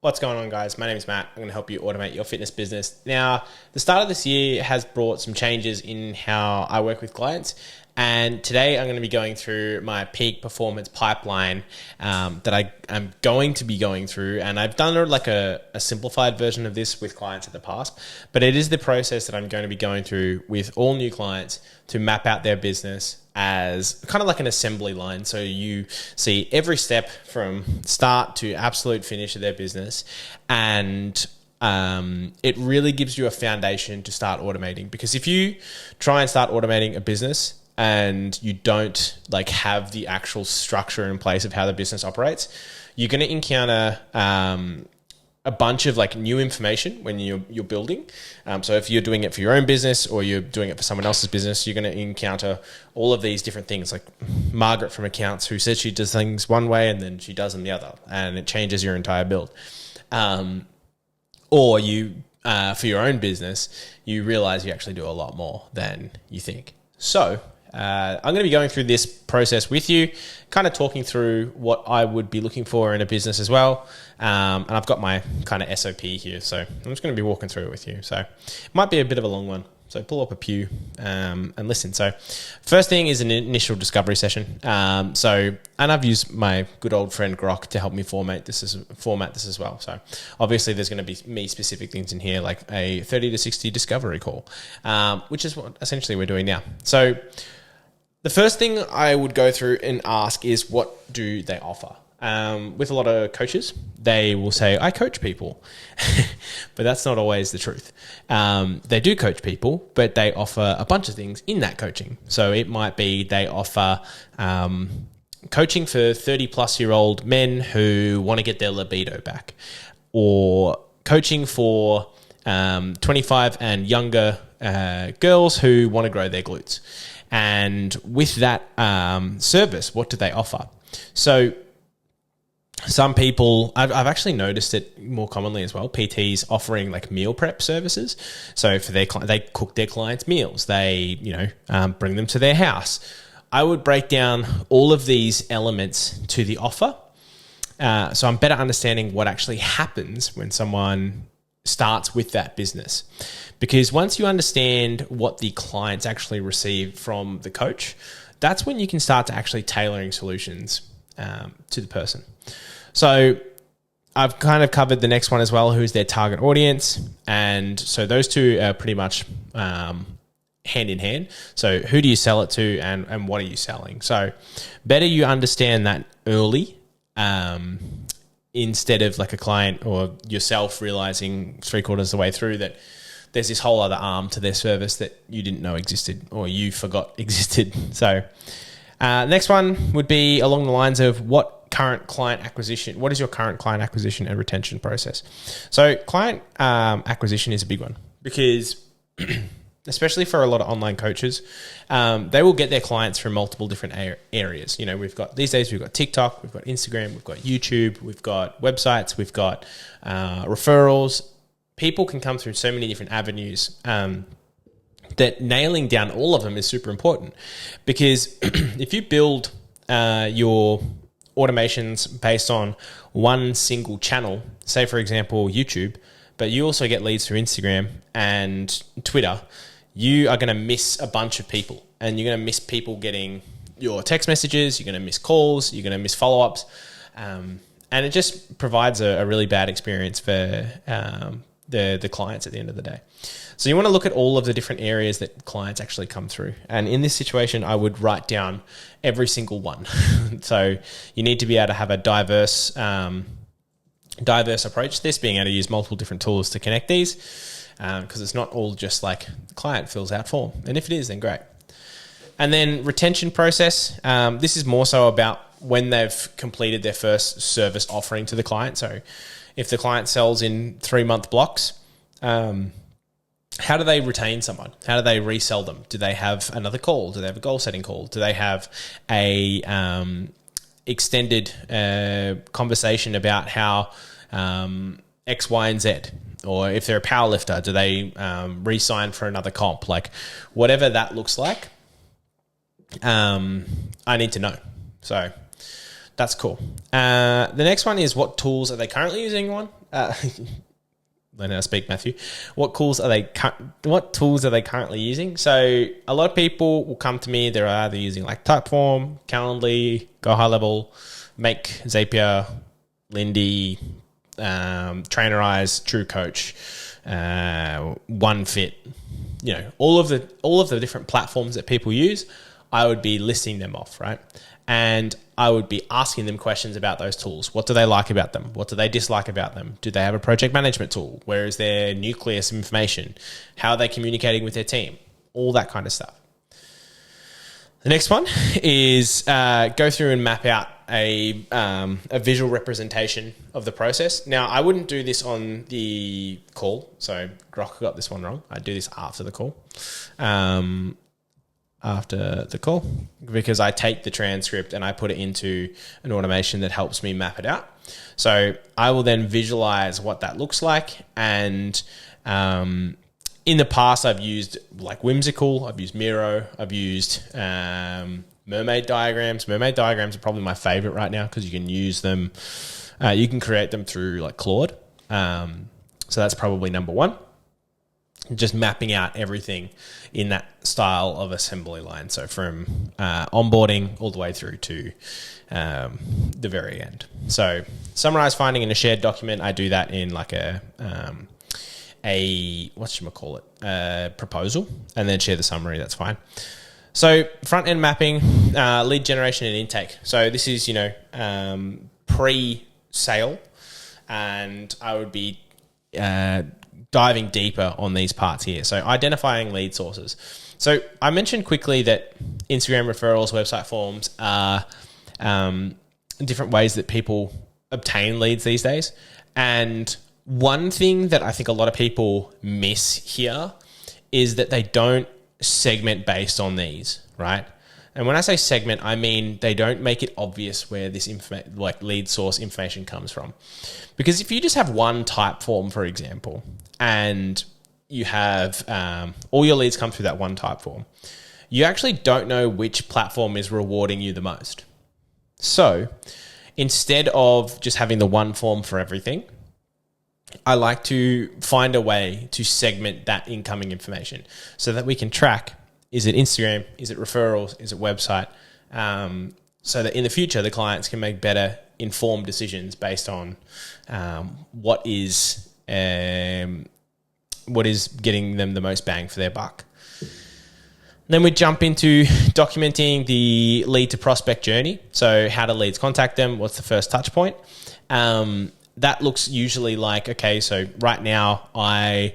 What's going on, guys? My name is Matt. I'm going to help you automate your fitness business. Now, the start of this year has brought some changes in how I work with clients. And today I'm going to be going through my peak performance pipeline that I am going to be going through. And I've done like a simplified version of this with clients in the past, but it is the process that I'm going to be going through with all new clients to map out their business as kind of like an assembly line. So you see every step from start to absolute finish of their business. And it really gives you a foundation to start automating, because if you try and start automating a business and you don't like have the actual structure in place of how the business operates, you're going to encounter a bunch of like new information when you're building. So if you're doing it for your own business or you're doing it for someone else's business, you're going to encounter all of these different things, like Margaret from accounts who says she does things one way and then she does them the other, and it changes your entire build. Or you, for your own business, you realize you actually do a lot more than you think. So I'm going to be going through this process with you, kind of talking through what I would be looking for in a business as well. And I've got my kind of SOP here, so I'm just going to be walking through it with you. So it might be a bit of a long one. So pull up a pew and listen. So first thing is an initial discovery session. And I've used my good old friend Grok to help me format this as well. So obviously there's going to be me specific things in here, like a 30 to 60 discovery call, which is what essentially we're doing now. So the first thing I would go through and ask is, what do they offer? With a lot of coaches, they will say, I coach people, but that's not always the truth. They do coach people, but they offer a bunch of things in that coaching. So it might be they offer coaching for 30-plus-year-old men who want to get their libido back, or coaching for 25 and younger girls who want to grow their glutes. And with that service, what do they offer? So some people, I've actually noticed it more commonly as well, PTs offering like meal prep services. So for their they cook their clients meals, they bring them to their house. I would break down all of these elements to the offer, so I'm better understanding what actually happens when someone starts with that business. Because once you understand what the clients actually receive from the coach, that's when you can start to actually tailoring solutions to the person. So I've kind of covered the next one as well, who's their target audience. And so those two are pretty much hand in hand. So who do you sell it to, and what are you selling? So better you understand that early, instead of like a client or yourself realizing 3/4 of the way through that there's this whole other arm to their service that you didn't know existed or you forgot existed. So next one would be along the lines of what is your current client acquisition and retention process? So client acquisition is a big one, because especially for a lot of online coaches, they will get their clients from multiple different areas. These days we've got TikTok, we've got Instagram, we've got YouTube, we've got websites, we've got referrals. People can come through so many different avenues that nailing down all of them is super important, because if you build your automations based on one single channel, say for example YouTube, but you also get leads through Instagram and Twitter, you are going to miss a bunch of people, and you're going to miss people getting your text messages, you're going to miss calls, you're going to miss follow-ups, and it just provides a really bad experience for the clients at the end of the day. So you want to look at all of the different areas that clients actually come through. And in this situation, I would write down every single one. So you need to be able to have a diverse approach to this, being able to use multiple different tools to connect these, because it's not all just like the client fills out form. And if it is, then great. And then retention process. This is more so about when they've completed their first service offering to the client. So if the client sells in 3-month blocks, how do they retain someone? How do they resell them? Do they have another call? Do they have a goal setting call? Do they have a extended conversation about how X, Y, and Z? Or if they're a power lifter, do they re-sign for another comp? Like whatever that looks like, I need to know. So that's cool. The next one is, what tools are they currently using learn how to speak, Matthew. What tools are they currently using? So a lot of people will come to me. They're either using like Typeform, Calendly, Go High Level, Make, Zapier, Lindy, Trainerize, True Coach, OneFit. You know, all of the different platforms that people use. I would be listing them off, right? And I would be asking them questions about those tools. What do they like about them? What do they dislike about them? Do they have a project management tool? Where is their nucleus of information? How are they communicating with their team? All that kind of stuff. The next one is go through and map out a visual representation of the process. Now, I wouldn't do this on the call. So Grok got this one wrong. I'd do this after the call. Because I take the transcript and I put it into an automation that helps me map it out. So I will then visualize what that looks like. And in the past, I've used like Whimsical, I've used Miro, I've used mermaid diagrams. Mermaid diagrams are probably my favorite right now because you can use them. You can create them through like Claude. So that's probably number one. Just mapping out everything in that style of assembly line. So from onboarding all the way through to the very end. So summarize finding in a shared document. I do that in like a proposal, and then share the summary. That's fine. So front end mapping, lead generation and intake. So this is, pre-sale, and I would be diving deeper on these parts here. So identifying lead sources. So I mentioned quickly that Instagram referrals, website forms are different ways that people obtain leads these days. And one thing that I think a lot of people miss here is that they don't segment based on these, right? And when I say segment, I mean they don't make it obvious where this lead source information comes from. Because if you just have one type form, for example, and you have all your leads come through that one type form, you actually don't know which platform is rewarding you the most. So instead of just having the one form for everything, I like to find a way to segment that incoming information so that we can track, is it Instagram, is it referrals, is it website, so that in the future the clients can make better informed decisions based on what is getting them the most bang for their buck. Then we jump into documenting the lead to prospect journey. So how do leads contact them? What's the first touch point? That looks usually like, okay, so right now I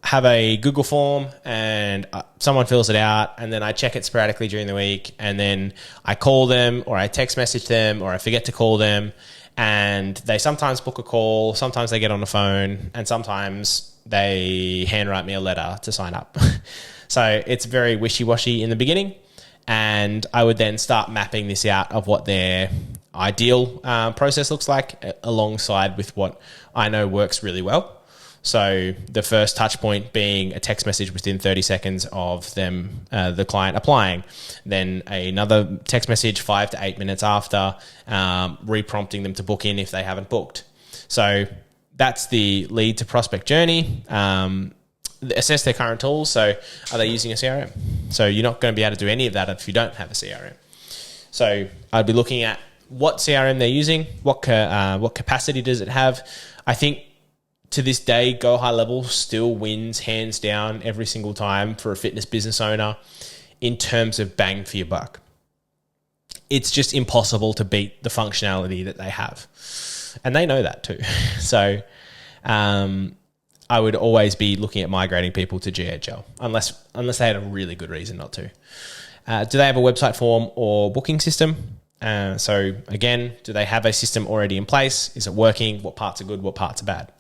have a Google form and someone fills it out, and then I check it sporadically during the week, and then I call them or I text message them or I forget to call them, and they sometimes book a call, sometimes they get on the phone, and sometimes they handwrite me a letter to sign up. So it's very wishy-washy in the beginning, and I would then start mapping this out of what their ideal process looks like alongside with what I know works really well. So the first touch point being a text message within 30 seconds of them, the client applying, then another text message 5 to 8 minutes after, reprompting them to book in if they haven't booked. So that's the lead to prospect journey. Assess their current tools. So are they using a CRM? So you're not going to be able to do any of that if you don't have a CRM. So I'd be looking at what CRM they're using, what capacity does it have. I think to this day, Go High Level still wins hands down every single time for a fitness business owner in terms of bang for your buck. It's just impossible to beat the functionality that they have. And they know that too. So I would always be looking at migrating people to GHL unless they had a really good reason not to. Do they have a website form or booking system? So again, do they have a system already in place? Is it working? What parts are good? What parts are bad?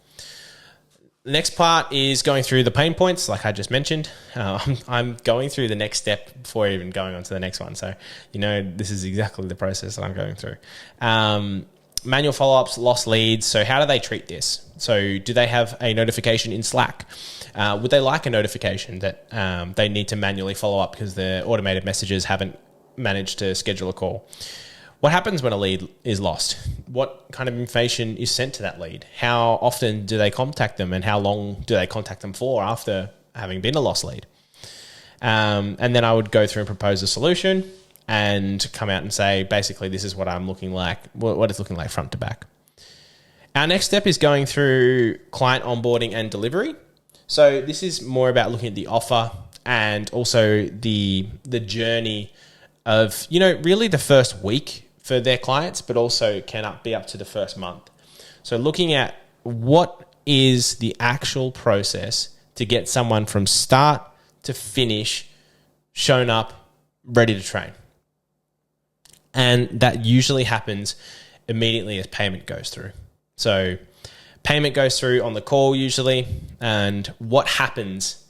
The next part is going through the pain points, like I just mentioned. I'm going through the next step before even going on to the next one. So, this is exactly the process that I'm going through. Manual follow-ups, lost leads. So how do they treat this? So do they have a notification in Slack? Would they like a notification that they need to manually follow up because the automated messages haven't managed to schedule a call? What happens when a lead is lost? What kind of information is sent to that lead? How often do they contact them, and how long do they contact them for after having been a lost lead? And then I would go through and propose a solution and come out and say, basically, this is what I'm looking like, what it's looking like front to back. Our next step is going through client onboarding and delivery. So this is more about looking at the offer and also the journey of, really the first week for their clients, but also can be up to the first month. So looking at what is the actual process to get someone from start to finish, shown up, ready to train. And that usually happens immediately as payment goes through. So payment goes through on the call usually, and what happens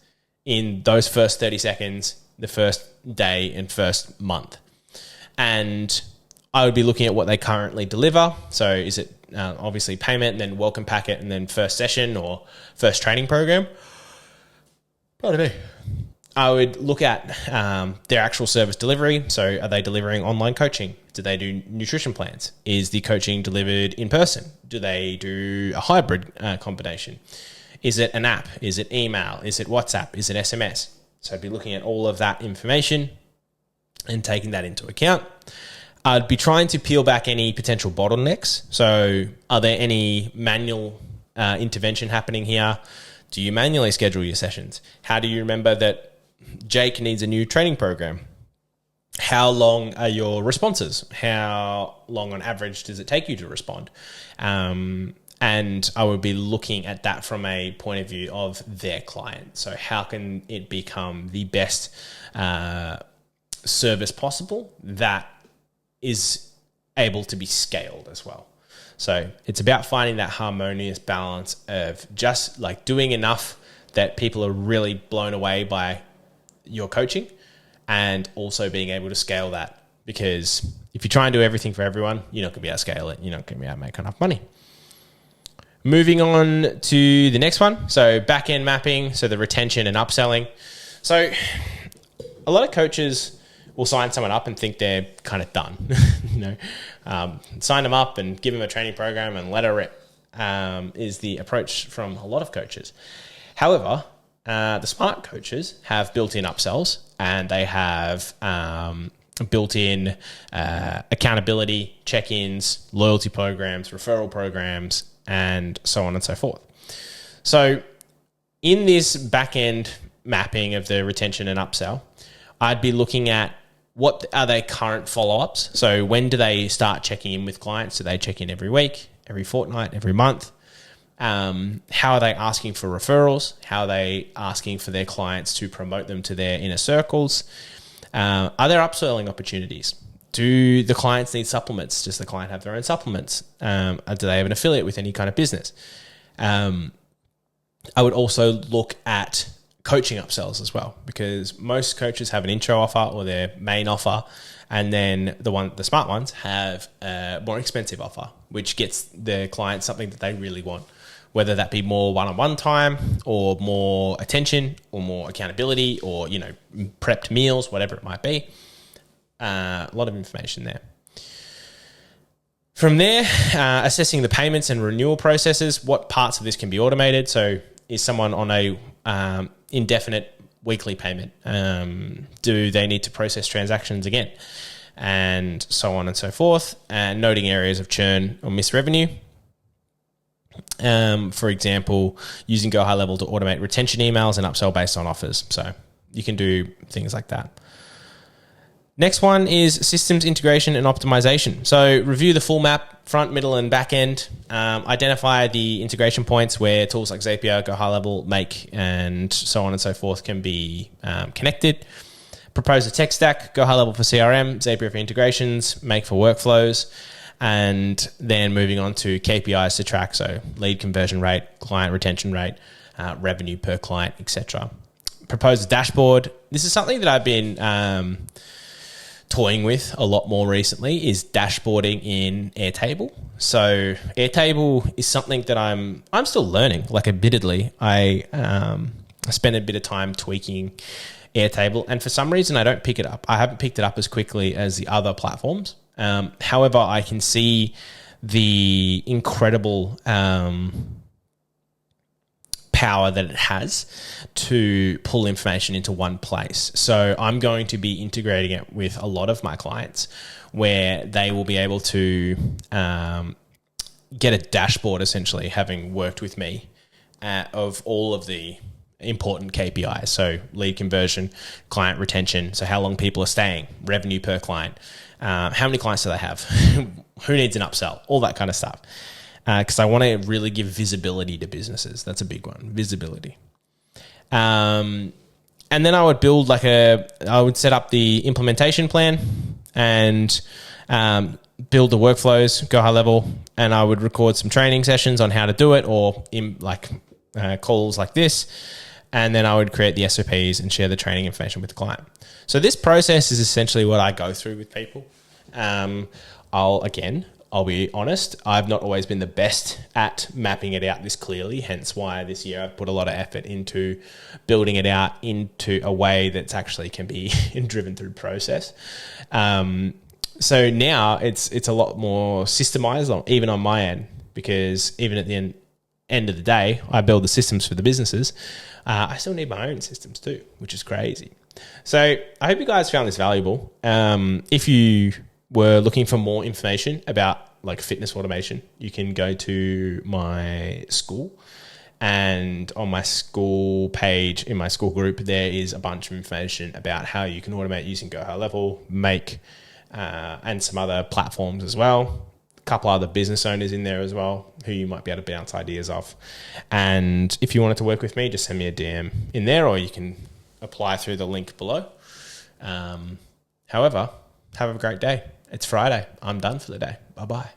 in those first 30 seconds, the first day and first month. And I would be looking at what they currently deliver. So is it obviously payment, and then welcome packet, and then first session or first training program? Pardon me. I would look at their actual service delivery. So are they delivering online coaching? Do they do nutrition plans? Is the coaching delivered in person? Do they do a hybrid combination? Is it an app? Is it email? Is it WhatsApp? Is it SMS? So I'd be looking at all of that information and taking that into account. I'd be trying to peel back any potential bottlenecks. So are there any manual intervention happening here? Do you manually schedule your sessions? How do you remember that Jake needs a new training program? How long are your responses? How long on average does it take you to respond? And I would be looking at that from a point of view of their client. So how can it become the best service possible that is able to be scaled as well? So it's about finding that harmonious balance of just like doing enough that people are really blown away by your coaching, and also being able to scale that. Because if you try and do everything for everyone, you're not going to be able to scale it. You're not going to be able to make enough money. Moving on to the next one. So back-end mapping, so the retention and upselling. So a lot of coaches will sign someone up and think they're kind of done. Sign them up and give them a training program and let her rip, is the approach from a lot of coaches. However, the smart coaches have built-in upsells, and they have built-in accountability, check-ins, loyalty programs, referral programs, and so on and so forth. So in this back-end mapping of the retention and upsell, I'd be looking at what are their current follow-ups. So when do they start checking in with clients? Do they check in every week, every fortnight, every month? How are they asking for referrals? How are they asking for their clients to promote them to their inner circles? Are there upselling opportunities? Do the clients need supplements? Does the client have their own supplements? Do they have an affiliate with any kind of business? I would also look at coaching upsells as well, because most coaches have an intro offer or their main offer, and then the smart ones have a more expensive offer, which gets the client something that they really want, whether that be more one-on-one time or more attention or more accountability or, prepped meals, whatever it might be. A lot of information there. From there, assessing the payments and renewal processes, what parts of this can be automated? So is someone on a indefinite weekly payment? Do they need to process transactions again? And so on and so forth. And noting areas of churn or missed revenue. For example, using Go High Level to automate retention emails and upsell based on offers. So you can do things like that. Next one is systems integration and optimization. So review the full map, front, middle, and back end. Identify the integration points where tools like Zapier, Go High Level, Make, and so on and so forth can be connected. Propose a tech stack, Go High Level for CRM, Zapier for integrations, Make for workflows, and then moving on to KPIs to track. So lead conversion rate, client retention rate, revenue per client, etc. Propose a dashboard. This is something that I've been toying with a lot more recently, is dashboarding in Airtable. So Airtable is something that I'm still learning. Like, admittedly, I spent a bit of time tweaking Airtable, and for some reason I don't pick it up. I haven't picked it up as quickly as the other platforms. However, I can see the incredible power that it has to pull information into one place. So I'm going to be integrating it with a lot of my clients where they will be able to get a dashboard, essentially, having worked with me, of all of the important KPIs. So lead conversion, client retention, so how long people are staying, revenue per client, how many clients do they have, who needs an upsell, all that kind of stuff. Because I want to really give visibility to businesses. That's a big one, visibility. And then I would build I would set up the implementation plan and build the workflows, go high level, and I would record some training sessions on how to do it, or in calls like this. And then I would create the SOPs and share the training information with the client. So this process is essentially what I go through with people. I'll be honest, I've not always been the best at mapping it out this clearly, hence why this year I've put a lot of effort into building it out into a way that actually can be driven through process. So now it's a lot more systemized, even on my end, because even at the end of the day, I build the systems for the businesses. I still need my own systems too, which is crazy. So I hope you guys found this valuable. If you were looking for more information about fitness automation, you can go to my school, and on my school page in my school group, there is a bunch of information about how you can automate using Go High Level, Make, and some other platforms as well. A couple other business owners in there as well who you might be able to bounce ideas off. And if you wanted to work with me, just send me a DM in there, or you can apply through the link below. However, have a great day. It's Friday. I'm done for the day. Bye-bye.